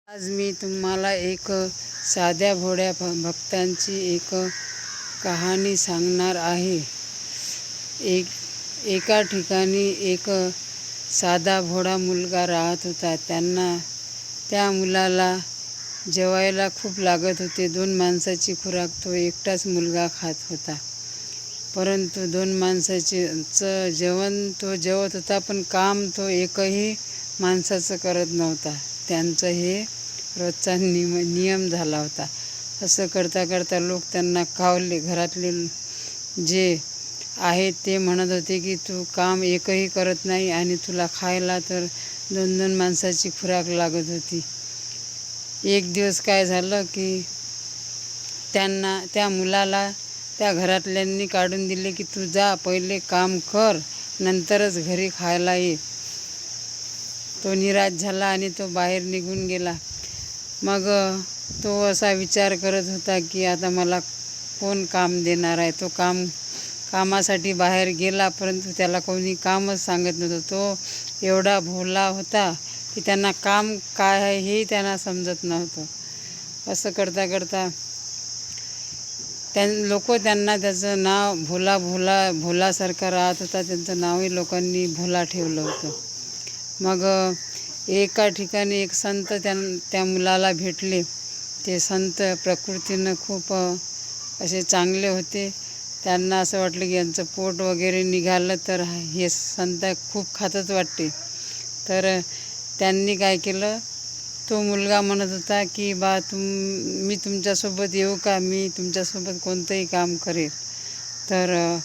आज मी तुम्हाला एक साध्या भोळ्या भक्तांची एक कहाणी सांगणार आहे. एका ठिकाणी एक साधा भोळा मुलगा राहत होता. त्या मुलाला जेवायला खूप लागत होते. 2 माणसाची खुराक तो एकटाच मुलगा खात होता. परंतु 2 माणसाचं जेवण तो जेवत होता, पण काम तो एकही माणसाचं करत नव्हता. त्यांचं हे रोजचा नियम झाला होता. असं करता करता लोक त्यांना कावले. घरातले जे आहेत ते म्हणत होते की तू काम एकही करत नाही आणि तुला खायला तर 2-2 माणसाची खुराक लागत होती. एक दिवस काय झालं की त्या मुलाला त्या घरातल्यांनी काढून दिले की तू जा, पहिले काम कर, नंतरच घरी खायला ये. तो निराश झाला आणि तो बाहेर निघून गेला. मग तो असा विचार करत होता की आता मला कोण काम देणार आहे. तो कामासाठी बाहेर गेला, परंतु त्याला कोणी कामच सांगत नव्हतं. तो एवढा भोळा होता की त्यांना काम काय आहे हेही त्यांना समजत नव्हतं. असं करता करता लोक त्यांना त्याचं नाव भोलासारखा राहत होता. त्यांचं नावही लोकांनी भोला ठेवलं होतं. मग एका ठिकाणी एक संत त्या मुलाला भेटले. ते संत प्रकृतीनं खूप असे चांगले होते. त्यांना असं वाटलं की यांचं पोट वगैरे निघालं तर हे संत खूप खातच वाटते. तर त्यांनी काय केलं, तो मुलगा म्हणत होता की मी तुमच्यासोबत येऊ का, मी तुमच्यासोबत कोणतंही काम करेल. तर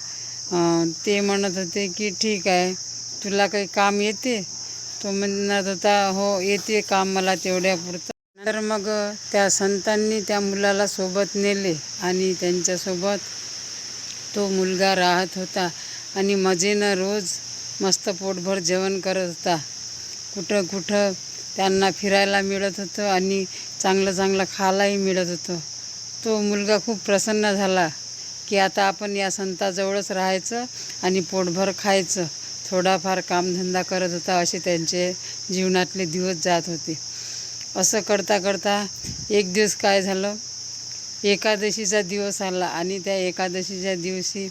ते म्हणत होते की ठीक आहे, तुला काही काम येते. तो म्हणत होता हो येते काम मला तेवढ्यापुरतं. तर मग त्या संतांनी त्या मुलाला सोबत नेले आणि त्यांच्यासोबत तो मुलगा राहत होता आणि मजेनं रोज मस्त पोटभर जेवण करत होता. कुठं कुठं त्यांना फिरायला मिळत होतं आणि चांगलं चांगलं खायलाही मिळत होतं. तो मुलगा खूप प्रसन्न झाला की आता आपण या संताजवळच राहायचं आणि पोटभर खायचं. थोडाफार कामधंदा करत होता. असे त्यांचे जीवनातले दिवस जात होते. असं करता करता एक दिवस काय झालं, एकादशीचा दिवस आला आणि त्या एकादशीच्या दिवशी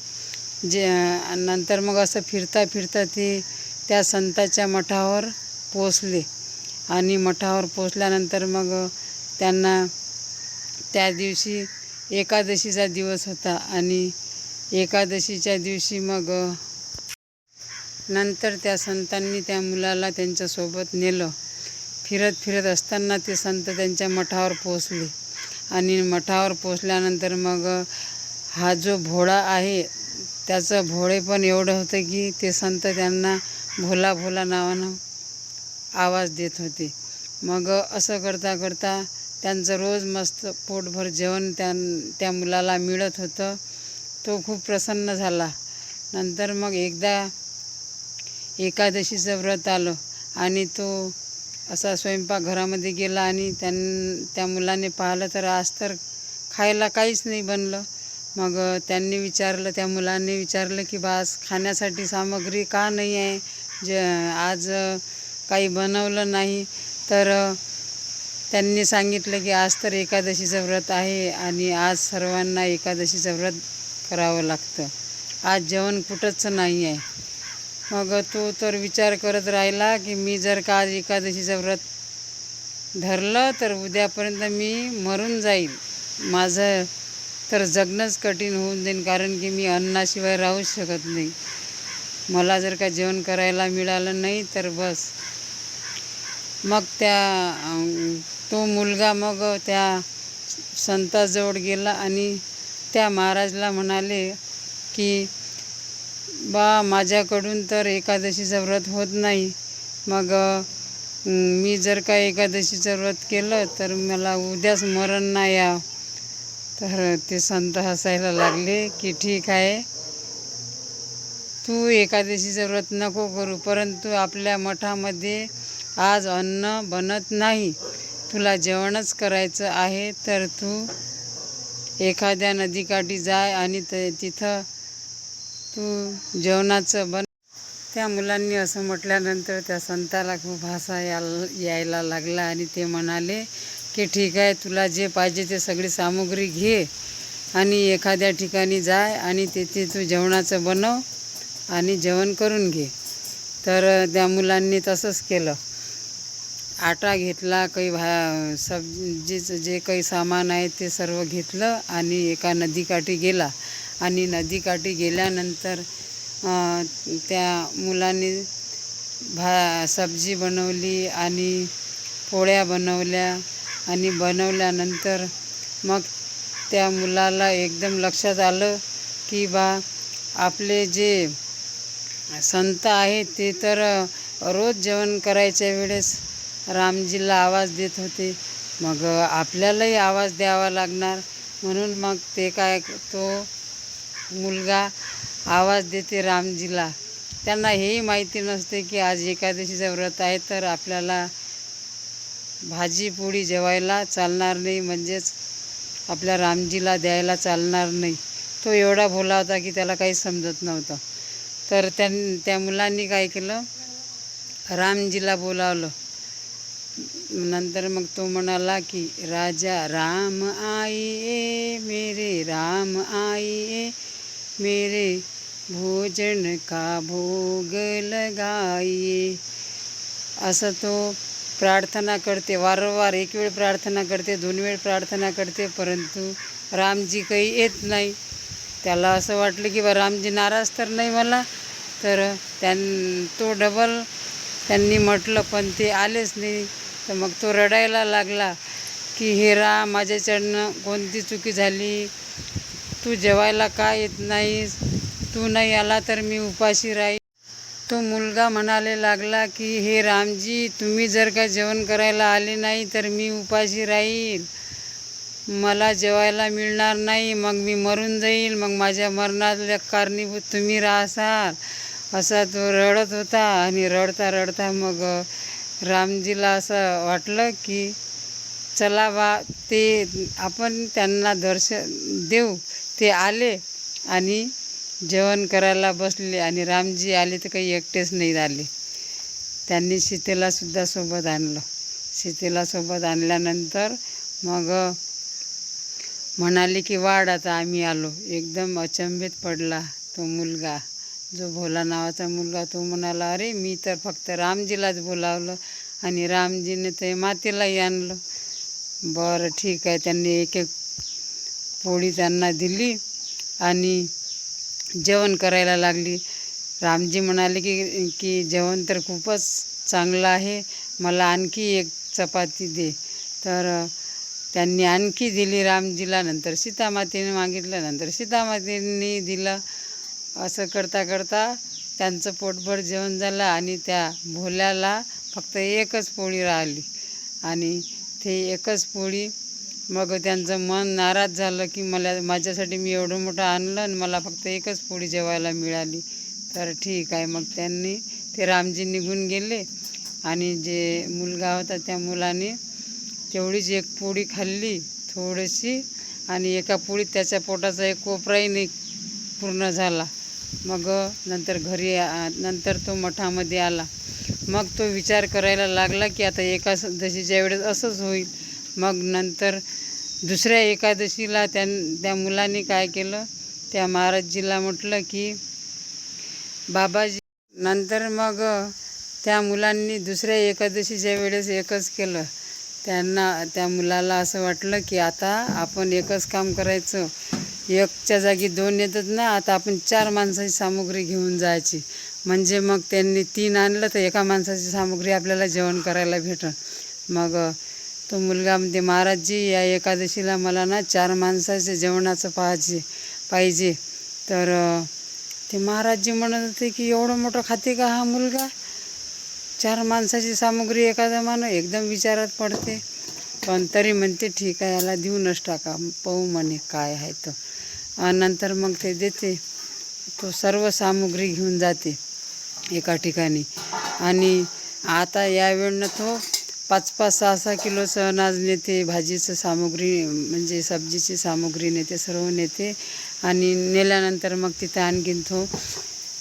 नंतर मग असं फिरता फिरता ते त्या संताच्या मठावर पोचले. आणि मठावर पोचल्यानंतर मग त्यांना त्या दिवशी एकादशीचा दिवस होता आणि एकादशीच्या दिवशी मग नंतर त्या संतांनी त्या मुलाला त्यांच्यासोबत नेलं. फिरत फिरत असताना ते संत त्यांच्या मठावर पोचले आणि मठावर पोचल्यानंतर मग हा जो भोळा आहे त्याचं भोळेपण एवढं होतं की ते संत त्यांना भोला भोला नावानं आवाज देत होते. मग असं करता करता त्यांचं रोज मस्त पोटभर जेवण त्या मुलाला मिळत होतं. तो खूप प्रसन्न झाला. नंतर मग एकदा एकादशीचं व्रत आलं आणि तो असा स्वयंपाकघरामध्ये गेला आणि त्या मुलाने पाहिलं तर आज तर खायला काहीच नाही बनलं. मग त्या मुलाने विचारलं की बा आज खाण्यासाठी सामग्री का नाही आहे, आज काही बनवलं नाही. तर त्यांनी सांगितलं की आज तर एकादशीचं व्रत आहे आणि आज सर्वांना एकादशीचं व्रत करावं लागतं, आज जेवण कुठंच नाही आहे. मग तो तर विचार करत राहिला की मी जर का आज एकादशीचं व्रत धरलं तर उद्यापर्यंत मी मरून जाईल. माझं तर जगणंच कठीण होऊन जाईल, कारण की मी अन्नाशिवाय राहूच शकत नाही. मला जर का जेवण करायला मिळालं नाही तर बस. मग तो मुलगा मग त्या संताजवळ गेला आणि त्या महाराजला म्हणाले की बा माझ्याकडून तर एकादशीचं व्रत होत नाही. मग मी जर का एकादशीचं व्रत केलं तर मला उद्याच मरण नाही यावं. तर ते संत हसायला लागले की ठीक आहे, तू एकादशीचं व्रत नको करू, परंतु आपल्या मठामध्ये आज अन्न बनत नाही, तुला जेवणच करायचं आहे. तर तू एखाद्या नदीकाठी जाय आणि तिथं तू जेवणाचं त्या मुलांनी असं म्हटल्यानंतर त्या संताला खूप हसा यायला लागला आणि ते म्हणाले की ठीक आहे, तुला जे पाहिजे ते सगळी सामुग्री घे आणि एखाद्या ठिकाणी जाय आणि तिथे तू जेवणाचं बनव आणि जेवण करून घे. तर त्या मुलांनी तसंच केलं. आटा घेतला, काही सब्जीचं जे काही सामान आहे ते सर्व घेतलं आणि एका नदीकाठी गेला. आणि नदीकाठी गेल्यानंतर त्या मुलांनी सब्जी बनवली आणि पोळ्या बनवल्या आणि बनवल्यानंतर मग त्या मुलाला एकदम लक्षात आलं की आपले जे संत आहेत ते तर रोज जेवण करायच्या वेळेस रामजीला आवाज देत होते, मग आपल्यालाही आवाज द्यावा लागणार. म्हणून मग तो मुलगा आवाज देते रामजीला. त्यांना हेही माहिती नसते की आज एकादशीचं व्रत आहे, तर आपल्याला भाजी पोळी जेवायला चालणार नाही, म्हणजेच आपल्या रामजीला द्यायला चालणार नाही. तो एवढा भोला होता की त्याला काही समजत नव्हतं. तर त्या मुलांनी काय केलं, रामजीला बोलावलं. नंतर मग तो म्हणाला की राजा राम आइए, मेरे राम आइए, मेरे भोजन का भोग लगाइए. असं तो प्रार्थना करते. वारंवार एक वेळ प्रार्थना करते, 2 वेळ प्रार्थना करते, परंतु रामजी काही येत नाही. त्याला असं वाटलं की रामजी नाराज तर नाही मला. तर तो डबल त्यांनी म्हटलं पण ते आलेच नाही. तर मग तो रडायला लागला की हे राम, माझ्याच्यानं कोणती चुकी झाली, तू जेवायला का येत नाहीस, तू नाही आला तर मी उपाशी राहील. तो मुलगा म्हणायला लागला की हे रामजी, तुम्ही जर का जेवण करायला आले नाही तर मी उपाशी राहील, मला जेवायला मिळणार नाही, मग मी मरून जाईल, मग माझ्या मरणाला कारणीभूत तुम्ही राहसाल. असा तो रडत होता. आणि रडता रडता मग रामजीला असं वाटलं की चला ते आपण त्यांना दर्शन देऊ. ते आले आणि जेवण करायला बसले आणि रामजी आले तर काही एकटेच नाही आले. त्यांनी सीतेलासुद्धा सोबत आणलं. सीतेला सोबत आणल्यानंतर मग म्हणाले की वाढ, आता आम्ही आलो. एकदम अचंबित पडला तो मुलगा, जो भोला नावाचा मुलगा. तो म्हणाला, अरे मी तर फक्त रामजीलाच बोलावलं आणि रामजीने ते मातेलाही आणलं. बरं ठीक आहे. त्यांनी एक एक पोळी त्यांना दिली आणि जेवण करायला लागली. रामजी म्हणाले की जेवण तर खूपच चांगलं आहे, मला आणखी एक चपाती दे. तर त्यांनी आणखी दिली रामजीला. नंतर सीतामातेने मागितलं, नंतर सीतामातेने दिलं. असं करता करता त्यांचं पोटभर जेवण झालं आणि त्या भोल्याला फक्त एकच पोळी राहिली. आणि ते एकच पोळी, मग त्यांचं मन नाराज झालं की माझ्यासाठी मी एवढं मोठं आणलं आणि मला फक्त एकच पोळी जेवायला मिळाली. तर ठीक आहे. मग ते रामजी निघून गेले आणि जे मुलगा होता त्या मुलाने तेवढीच एक पोळी खाल्ली थोडीशी, आणि एका पोळीत त्याच्या पोटाचा एक कोपराही नाही पूर्ण झाला. मग नंतर तो मठामध्ये आला. मग तो विचार करायला लागला की आता एकादशीच्या वेळेस असंच होईल. मग नंतर दुसऱ्या एकादशीला त्या मुलांनी काय केलं, त्या महाराजजीला म्हटलं की बाबाजी. नंतर मग त्या मुलांनी दुसऱ्या एकादशीच्या वेळेस एकच केलं. त्या मुलाला असं वाटलं की आता आपण एकच काम करायचं, एकच्या जागी 2 येतात ना, आता आपण 4 माणसाची सामुग्री घेऊन जायची. म्हणजे मग त्यांनी 3 आणलं तर एका माणसाची सामुग्री आपल्याला जेवण करायला भेटल. मग तो मुलगा म्हणते, महाराजजी या एकादशीला मला ना 4 माणसाचे जेवणाचं पाहिजे. तर ते महाराजजी म्हणत होते की एवढं मोठं खाते का हा मुलगा, 4 माणसाची सामुग्री एखादा माणूस एकदम विचारात पडते. पण तरी म्हणते ठीक आहे, याला देऊनच टाका, पाहू म्हणे काय आहे तर. नंतर मग ते देते. तो सर्व सामुग्री घेऊन जाते एका ठिकाणी. आणि आता यावेळेनं तो 5-5, 6-6 किलोचं अनाज नेते, भाजीचं सामुग्री म्हणजे सब्जीची सामुग्री नेते, सर्व नेते. आणि नेल्यानंतर मग तिथं आणखीन तो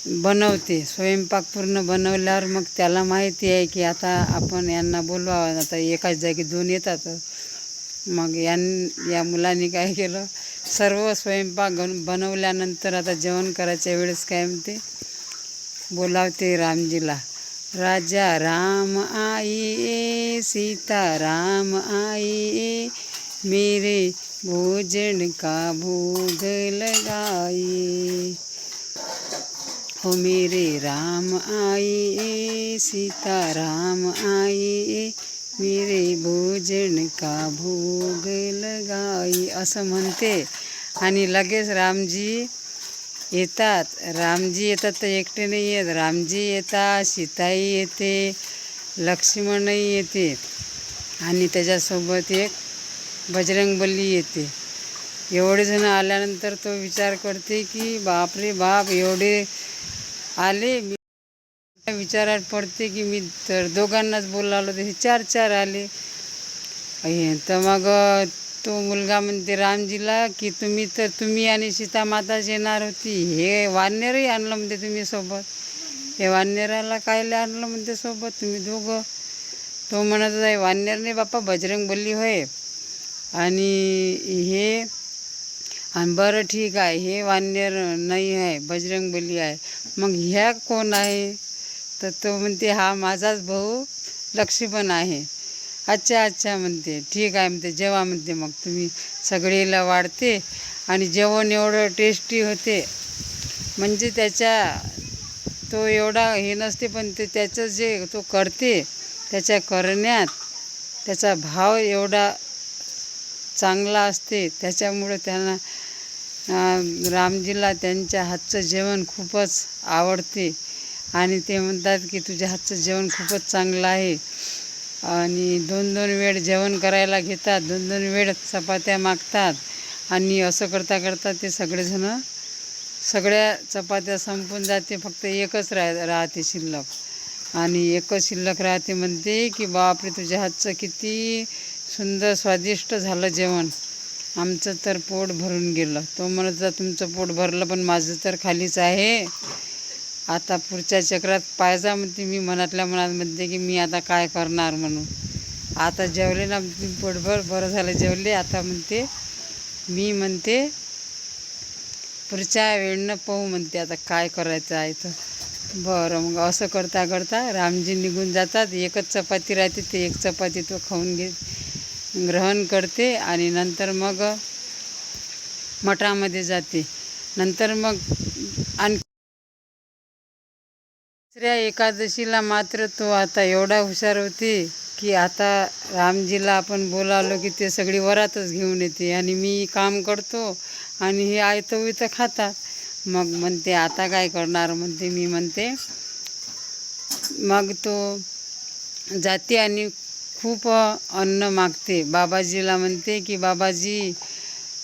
बनवते. स्वयंपाक पूर्ण बनवल्यावर मग त्याला माहिती आहे की आता आपण यांना बोलवावं. आता एकाच जागी 2 येतात. मग या मुलांनी काय केलं, सर्व स्वयंपाक बनवल्यानंतर आता जेवण करायच्या वेळेस काय म्हणते, बोलावते रामजीला. राजा राम आइए, सीता राम आइए, मेरे भोजन का भोग लगाइए. हो मेरे राम आइए, सीता राम आइए, मेरे भोजन का भोग लगाई, असं म्हणते. आणि लगेच रामजी येतात. रामजी येतात तर एकटे नाही येत, रामजी येतात, सीताई येते, लक्ष्मणही येते आणि त्याच्यासोबत एक बजरंगबली येते. एवढे जण आल्यानंतर तो विचार करते की बापरे बाप, एवढे आले. मी विचारात पडते की मी तर दोघांनाच बोलावलं, तसे 4 आले. तर मग तो मुलगा म्हणते रामजीला की तुम्ही आणि सीता माताच येणार होती, हे वानरही आणलं म्हणते तुम्ही सोबत. हे वानराला कायले आणलं म्हणते सोबत तुम्ही दोघं. तो म्हणत आहे वानर नाही बाप्पा, बजरंगबली होय. आणि बरं ठीक आहे, हे वानर नाही आहे, बजरंगबली आहे. मग ह्या कोण आहे? तर तो म्हणते हा माझाच भाऊ लक्ष्मण आहे. अच्छा म्हणते, ठीक आहे म्हणते, जेवा म्हणते. मग तुम्ही सगळीला वाढते आणि जेवण एवढं टेस्टी होते. म्हणजे तो एवढा हे नसते, पण त्याचं जे तो करते त्याच्या करण्यात त्याचा भाव एवढा चांगला असते. त्याच्यामुळं त्यांना रामजीला त्यांच्या हातचं जेवण खूपच आवडते आणि ते म्हणतात की तुझ्या हातचं जेवण खूपच चांगलं आहे. आणि 2-2 वेळ जेवण करायला घेतात, 2-2 वेळ चपात्या मागतात. आणि असं करता करता ते सगळ्या चपात्या संपून जाते. फक्त एकच राहते शिल्लक. आणि एकच शिल्लक राहते. म्हणते की बापरे, तुझ्या हातचं किती सुंदर स्वादिष्ट झालं जेवण, आमचं तर पोट भरून गेलं. तो म्हणत होता तुमचं पोट भरलं, पण माझं तर खालीच आहे. आता पुढच्या चक्रात पाहिजा म्हणते. मी मनातल्या मनात म्हणते की मी आता काय करणार म्हणून. आता जेवले ना पोटभर, बरं झालं जेवले. आता म्हणते मी म्हणते पुढच्या वेळनं पाहू म्हणते आता काय करायचं आहे तर. बरं, मग असं करता करता रामजी निघून जातात. एकच चपाती राहते, ते एक चपाती तो खाऊन ग्रहण करते आणि नंतर मग मठामध्ये जाते. नंतर मग दुसऱ्या एकादशीला मात्र तो आता एवढा हुशार होते की आता रामजीला आपण बोलावलं की ते सगळी वरातच घेऊन येते आणि मी काम करतो आणि हे आयतं इथं खातात. मग म्हणते आता काय करणार म्हणते. मी म्हणते मग तो जाते आणि खूप अन्न मागते. बाबाजीला म्हणते की बाबाजी,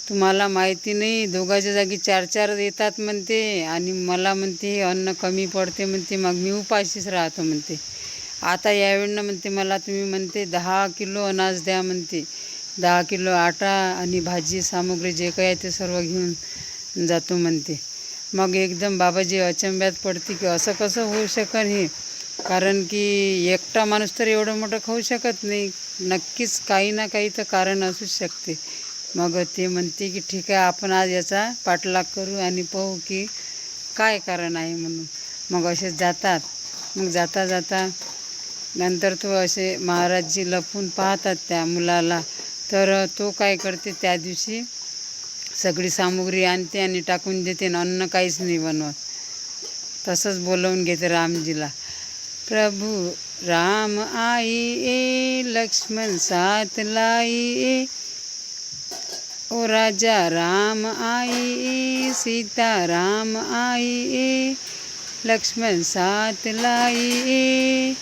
तुम्हाला माहिती नाही, दोघाच्या जागी 4 येतात म्हणते आणि मला म्हणते हे अन्न कमी पडते म्हणते, मग मी उपाशीच राहतो म्हणते. आता यावेळेनं म्हणते मला तुम्ही म्हणते 10 किलो अनाज द्या म्हणते. 10 किलो आटा आणि भाजी सामुग्री जे काही आहे ते सर्व घेऊन जातो म्हणते. मग एकदम बाबाजी अचंब्यात पडते की असं कसं होऊ शकन हे, कारण की एकटा माणूस तर एवढं मोठं खाऊ शकत नाही. नक्कीच काही ना काही तर कारण असूच शकते. मग ते म्हणते की ठीक आहे, आपण आज याचा पाठलाग करू आणि पाहू की काय कारण आहे म्हणून. मग असे जातात. मग जाता जाता नंतर तो असे महाराजजी लपून पाहतात त्या मुलाला. तर तो काय करते, त्या दिवशी सगळी सामुग्री आणते आणि टाकून देते, अन्न काहीच नाही बनवत. तसंच बोलवून घेते रामजीला. प्रभु राम आइए, लक्ष्मण साथ लाइए, ओ राजा राम आइए, सीता राम आइए, लक्ष्मण साथ लाइए,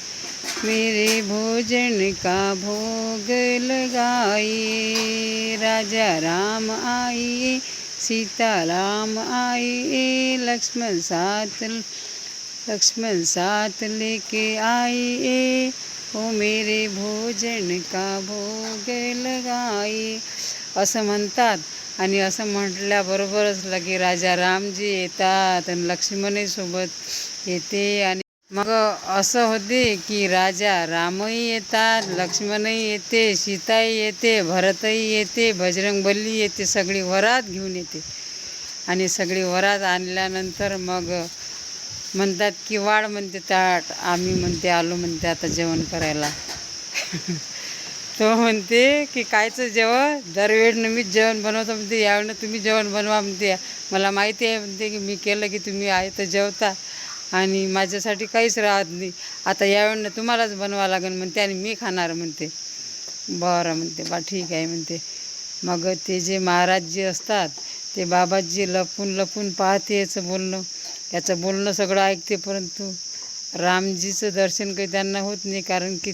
मेरे भोजन का भोग लगाइए. राजा राम आइए, सीता राम आइए, लक्ष्मण साथ लेके आइए, ओ मेरे भोजन का भोग लगाइए. असं म्हणतात आणि असं म्हटल्याबरोबरच लगे राजा रामजी येतात आणि लक्ष्मणही सोबत येते. आणि मग असं होते की राजा रामही येतात, लक्ष्मणही येते, सीताही येते, भरतही येते, बजरंगबली येते, सगळी वरात घेऊन येते. आणि सगळी वरात आणल्यानंतर मग म्हणतात की वाढ म्हणते ताट. आम्ही म्हणते आलो म्हणते आता जेवण करायला. तो म्हणते की कायचं जेवण, दरवेळेनं मीच जेवण बनवतो म्हणते, यावेळेनं तुम्ही जेवण बनवा म्हणते. मला माहिती आहे म्हणते की मी केलं की तुम्ही आहे तर जेवता आणि माझ्यासाठी काहीच राहत नाही. आता यावेळेनं तुम्हालाच बनवा लागेल म्हणते आणि मी खाणार म्हणते. बरं म्हणते बा ठीक आहे म्हणते. मग ते जे महाराज जे असतात ते बाबाजी लपून लपून पाहते याचं बोलणं सगळं ऐकते, परंतु रामजीचं दर्शन काही त्यांना होत नाही, कारण की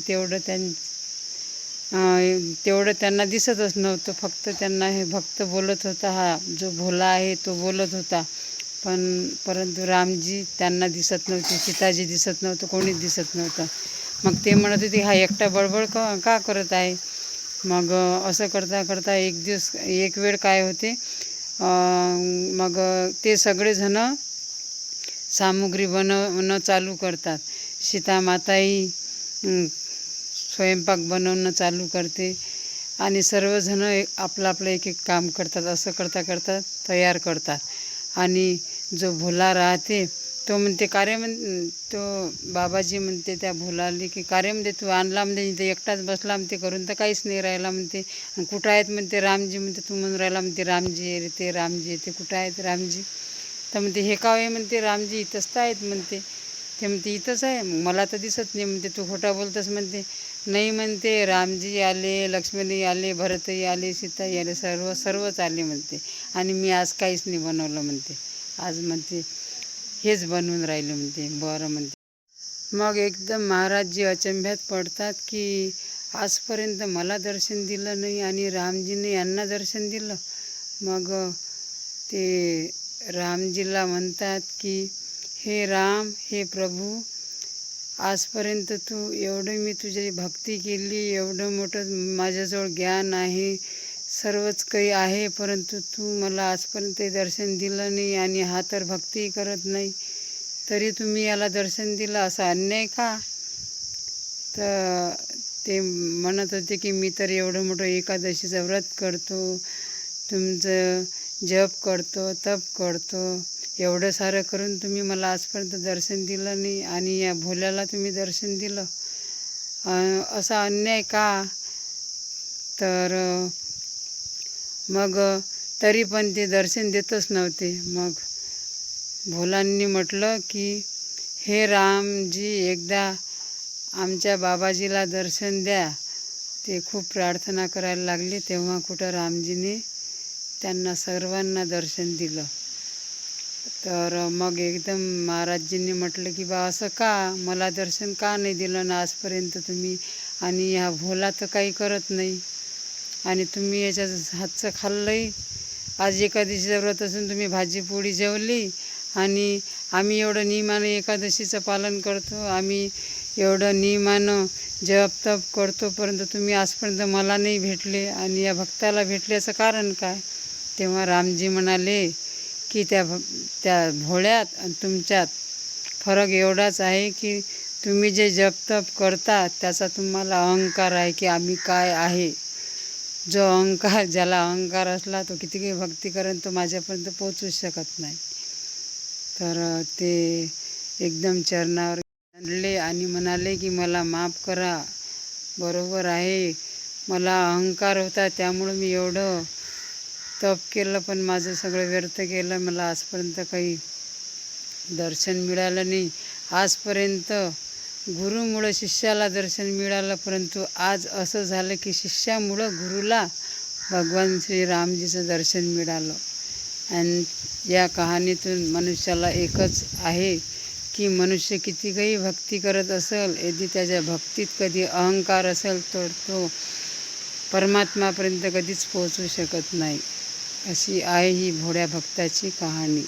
तेवढं त्यांना दिसतच नव्हतं. फक्त त्यांना हे भक्त बोलत होता, हा जो भोला आहे तो बोलत होता, परंतु रामजी त्यांना दिसत नव्हते, सीताजी दिसत नव्हतं, कोणीच दिसत नव्हतं. मग ते म्हणत होते हा एकटा बडबड का करत आहे. मग असं करता करता एक वेळ काय होते, मग ते सगळेजणं सामुग्री बनवणं चालू करतात. सीतामाताही स्वयंपाक बनवणं चालू करते आणि सर्वजण आपलं आपलं एक एक काम करतात. असं करता करता तयार करतात. आणि जो भोला राहते तो म्हणते तो बाबाजी म्हणते त्या भोलाली की कार्य म्हणते तू आणला म्हणते, इथे एकटाच बसला म्हणते, करून तर काहीच नाही राहिला म्हणते. कुठं आहेत म्हणते रामजी म्हणते, तू म्हणून राहिला म्हणते रामजी येते रामजी येते, कुठं आहेत रामजी. तर म्हणते हे काय म्हणते रामजी इथंच तर आहेत म्हणते. ते म्हणते इथंच आहे, मला तर दिसत नाही म्हणते, तू खोटा बोलतस म्हणते. नाही म्हणते रामजी आले, लक्ष्मणही आले, भरतही आले, सीताही आले, सर्वच आले म्हणते आणि मी आज काहीच नाही बनवलं म्हणते. आज म्हणते हेच बनवून राहिले म्हणते. बरं म्हणते. मग एकदम महाराजजी अचंब्यात पडतात की आजपर्यंत मला दर्शन दिलं नाही आणि रामजीने यांना दर्शन दिलं. मग ते रामजीला म्हणतात की हे राम, हे प्रभू, आजपर्यंत तू एवढं मी तुझी भक्ती केली, एवढं मोठं माझ्याजवळ ज्ञान आहे, सर्वच काही आहे, परंतु तू मला आजपर्यंत दर्शन दिलं नाही आणि हा तर भक्ती करत नाही, तरी तुम्ही याला दर्शन दिलं, असा अन्याय का. तर ते म्हणत होते की मी तर एवढं मोठं एकादशीचं व्रत करतो, तुमचं जप करतो, तप करतो, एवढं सारं करून तुम्ही मला आजपर्यंत दर्शन दिलं नाही आणि या भोल्याला तुम्ही दर्शन दिलं, असा अन्याय का. तर मग तरी पण ते दर्शन देतच नव्हते. मग भोलांनी म्हटलं की हे रामजी, एकदा आमच्या बाबाजीला दर्शन द्या. ते खूप प्रार्थना करायला लागले. तेव्हा कुठं रामजीने त्यांना सर्वांना दर्शन दिलं. तर मग एकदम महाराजजींनी म्हटलं की बा असं का, मला दर्शन का नाही दिलं ना आजपर्यंत तुम्ही, आणि हा भोला तर काही करत नाही आणि तुम्ही याच्या हातचं खाल्लंही. आज एकादशीचं व्रत असून तुम्ही भाजी पोळी जेवली आणि आम्ही एवढं नियमानं एकादशीचं पालन करतो, आम्ही एवढं नियमानं जप तप करतो, परंतु तुम्ही आजपर्यंत मला नाही भेटले आणि या भक्ताला भेटल्याचं कारण काय. तेव्हा रामजी म्हणाले की त्या भोळ्यात आणि तुमच्यात फरक एवढाच आहे की तुम्ही जे जप तप करता त्याचा तुम्हाला अहंकार आहे की आम्ही काय आहे. जो अहंकार, ज्याला अहंकार असला तो किती काही भक्ती करेन तो माझ्यापर्यंत पोचूच शकत नाही. तर ते एकदम चरणावर आणले आणि म्हणाले की मला माफ करा, बरोबर आहे, मला अहंकार होता त्यामुळं मी एवढं तप केलं, पण माझं सगळं व्यर्थ केलं, मला आजपर्यंत काही दर्शन मिळालं नाही. आजपर्यंत गुरुमुळं शिष्याला दर्शन मिळालं, परंतु आज असं झालं की शिष्यामुळं गुरुला भगवान श्रीरामजीचं दर्शन मिळालं. आणि या कहाणीतून मनुष्याला एकच आहे की मनुष्य किती काही भक्ती करत असेल, यदि त्याच्या भक्तीत कधी अहंकार असेल तर तो परमात्मापर्यंत कधीच पोहोचू शकत नाही. अशी आहे ही भोळ्या भक्ताची कहाणी.